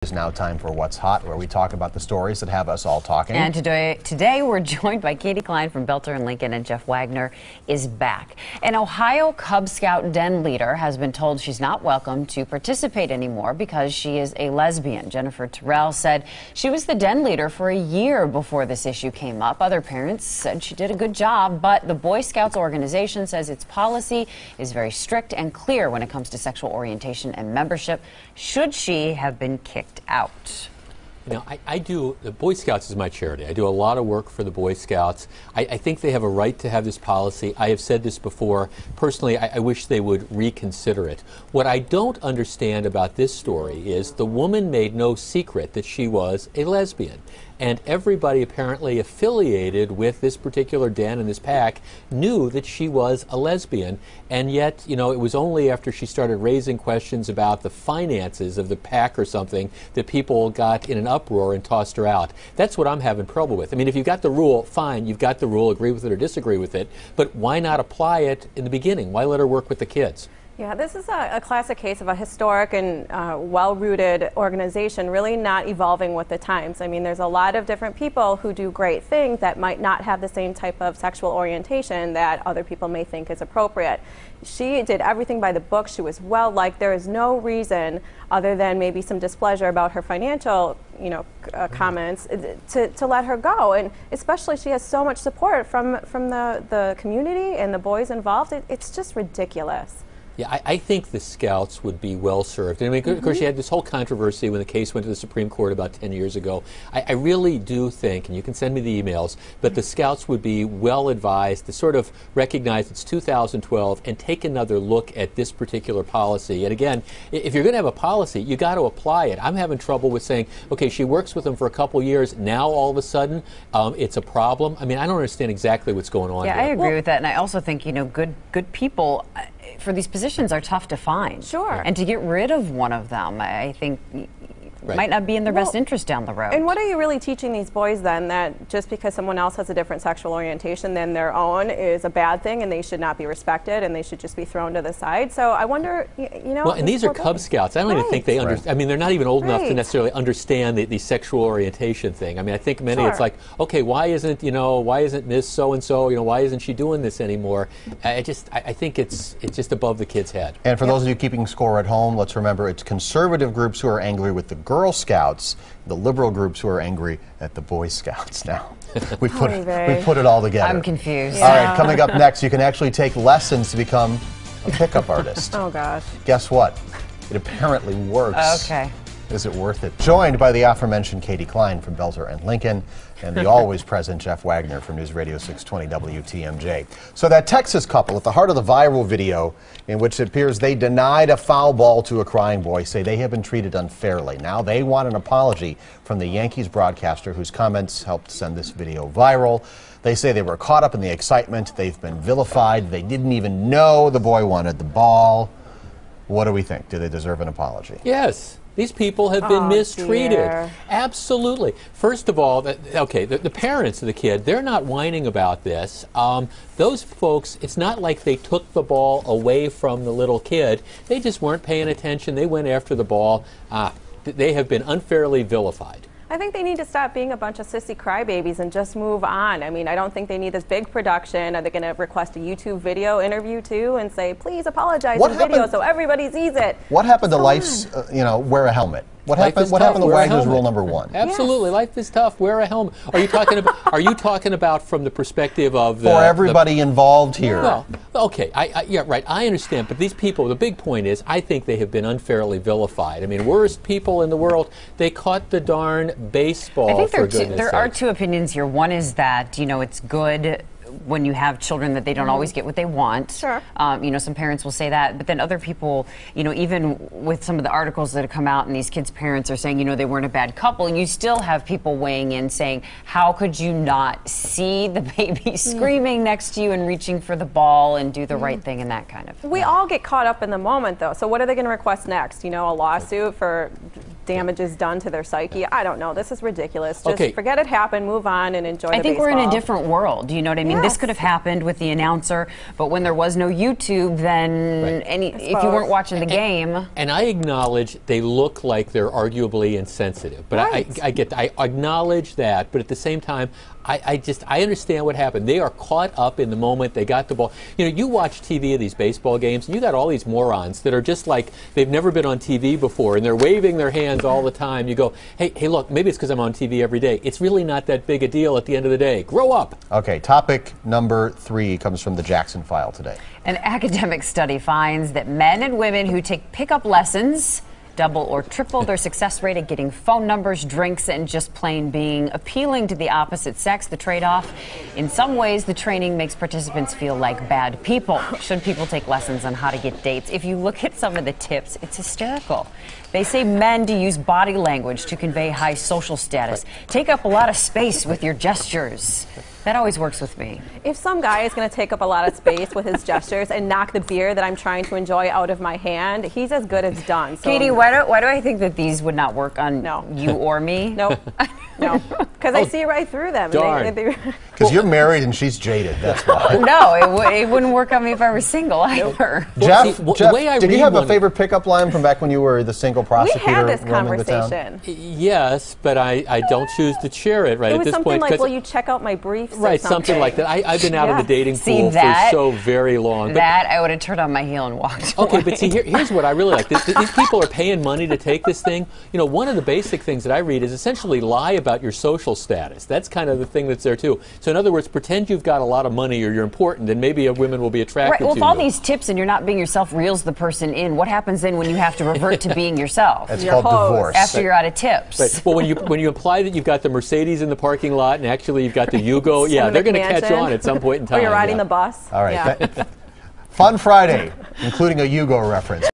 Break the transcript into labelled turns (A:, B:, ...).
A: It's now time for What's Hot, where we talk about the stories that have us all talking.
B: And today we're joined by Klein from Boelter and Lincoln, and Jeff Wagner is back. An Ohio Cub Scout den leader has been told she's not welcome to participate anymore because she is a lesbian. Jennifer Terrell said she was the den leader for a year before this issue came up. Other parents said she did a good job, but the Boy Scouts organization says its policy is very strict and clear when it comes to sexual orientation and membership. Should she have been kicked out?
C: You know, the Boy Scouts is my charity. I do a lot of work for the Boy Scouts. I think they have a right to have this policy. I have said this before. Personally, I wish they would reconsider it. What I don't understand about this story is the woman made no secret that she was a lesbian. And everybody apparently affiliated with this particular den and this pack knew that she was a lesbian. And yet, you know, it was only after she started raising questions about the finances of the pack or something that people got in an uproar and tossed her out. That's what I'm having trouble with. I mean, if you've got the rule, fine, you've got the rule, agree with it or disagree with it, but why not apply it in the beginning? Why let her work with the kids?
D: Yeah, this is a classic case of a historic and well-rooted organization really not evolving with the times. I mean, there's a lot of different people who do great things that might not have the same type of sexual orientation that other people may think is appropriate. She did everything by the book. She was well-liked. There is no reason, other than maybe some displeasure about her financial, comments, to let her go. And especially, she has so much support from the community and the boys involved. It's just ridiculous.
C: Yeah, I think the Scouts would be well served. I mean, of course, you had this whole controversy when the case went to the Supreme Court about 10 years ago. I really do think, and you can send me the emails, but the Scouts would be well advised to sort of recognize it's 2012 and take another look at this particular policy. And again, if you're going to have a policy, you got to apply it. I'm having trouble with saying, okay, she works with them for a couple years, now all of a sudden it's a problem. I mean, I don't understand exactly what's going on here.
B: Yeah, I agree with that, and I also think, good people for these positions are tough to find.
D: Sure.
B: And to get rid of one of them, I think might not be in their best interest down the road.
D: And what are you really teaching these boys then, that just because someone else has a different sexual orientation than their own is a bad thing and they should not be respected and they should just be thrown to the side? So I wonder,
C: Well, and these are Cub Scouts. I don't even think they understand. I mean, they're not even old enough to necessarily understand the sexual orientation thing. I mean, I think many it's like, okay, why isn't Miss So-and-so, why isn't she doing this anymore? I think it's just above the kid's head.
A: And for those of you keeping score at home, let's remember it's conservative groups who are angry with the Girl Scouts, the liberal groups who are angry at the Boy Scouts now. We put it all together.
B: I'm confused.
A: All right, coming up next, you can actually take lessons to become a pickup artist.
D: Oh, gosh.
A: Guess what? It apparently works.
B: Okay.
A: Is it worth it? Joined by the aforementioned Klein from Boelter and Lincoln, and the always present Jeff Wagner from News Radio 620 WTMJ. So that Texas couple at the heart of the viral video in which it appears they denied a foul ball to a crying boy say they have been treated unfairly. Now they want an apology from the Yankees broadcaster whose comments helped send this video viral. They say they were caught up in the excitement. They've been vilified. They didn't even know the boy wanted the ball. What do we think? Do they deserve an apology?
C: Yes. These people have been mistreated.
D: Dear.
C: Absolutely. First of all, the parents of the kid, they're not whining about this. Those folks, it's not like they took the ball away from the little kid. They just weren't paying attention. They went after the ball. They have been unfairly vilified.
D: I think they need to stop being a bunch of sissy crybabies and just move on. I mean, I don't think they need this big production. Are they going to request a YouTube video interview too and say, please apologize in video so everybody sees it?
A: What happened to life's, wear a helmet? What happened to Wagner's rule number 1?
C: Absolutely, life is tough. Wear a helmet. Are you talking about from the perspective of
A: for everybody involved here?
C: Well, okay, yeah, right. I understand, but these people. The big point is, I think they have been unfairly vilified. I mean, worst people in the world. They caught the darn baseball.
B: I think there are two opinions here. One is that it's good when you have children that they don't always get what they want.
D: Sure.
B: Some parents will say that, but then other people, even with some of the articles that have come out and these kids' parents are saying, they weren't a bad couple, and you still have people weighing in saying, how could you not see the baby screaming next to you and reaching for the ball and do the right thing and that kind of thing.
D: We all get caught up in the moment, though. So what are they going to request next? A lawsuit for damages done to their psyche? I don't know. This is ridiculous. Just forget it happened, move on, and enjoy the baseball.
B: I think we're in a different world. You know what I mean?
D: Yeah.
B: this could have happened with the announcer, but when there was no YouTube, then if you weren't watching the game.
C: And I acknowledge they look like they're arguably insensitive, but I acknowledge that, but at the same time, I understand what happened. They are caught up in the moment. They got the ball. You know, you watch TV of these baseball games, and you got all these morons that are just like they've never been on TV before, and they're waving their hands all the time. You go, hey, look, maybe it's because I'm on TV every day. It's really not that big a deal at the end of the day. Grow up.
A: Okay, topic number 3 comes from the Jackson File today.
B: An academic study finds that men and women who take pickup lessons double or triple their success rate at getting phone numbers, drinks, and just plain being appealing to the opposite sex. The trade-off, in some ways, the training makes participants feel like bad people. Should people take lessons on how to get dates? If you look at some of the tips, it's hysterical. They say men to use body language to convey high social status. Take up a lot of space with your gestures. That always works with me.
D: If some guy is going to take up a lot of space with his gestures and knock the beer that I'm trying to enjoy out of my hand, he's as good as done. So
B: Katie, why do I think that these would not work on you or me?
D: No, because I see right through them.
C: Darn.
A: Because you're married and she's jaded, that's why.
B: No, it wouldn't work on me if I were single either.
A: Jeff,
C: Jeff,
A: did you have a favorite pickup line from back when you were the single prosecutor?
D: We had this
A: roaming the town?
D: conversation.
C: Yes, but I don't choose to share it
D: It
C: at
D: was
C: this
D: something
C: point.
D: like, will you check out my briefs?
C: Right,
D: or something
C: like that. I've been out of the dating
B: See,
C: pool
B: that-
C: for so very long. But
B: That I would have turned on my heel and walked away.
C: okay, but see, here's what I really like. These people are paying money to take this thing. You know, one of the basic things that I read is essentially lie about your social status. That's kind of the thing that's there, too. So in other words, pretend you've got a lot of money or you're important, and maybe women will be attracted
B: Right. Well,
C: to
B: if all
C: you.
B: these tips and you're not being yourself reels the person in, what happens then when you have to revert to being yourself?
A: It's
D: Your
A: called
D: hose.
A: divorce.
B: After you're out of tips.
C: Right. Well, when you imply that you've got the Mercedes in the parking lot and actually you've got the Yugo, yeah,
D: And the
C: they're going to catch
D: McMansion.
C: on at some point in time.
D: Or you're riding
C: yeah.
D: the bus.
A: All right.
D: Yeah.
A: Fun Friday, including a Yugo reference.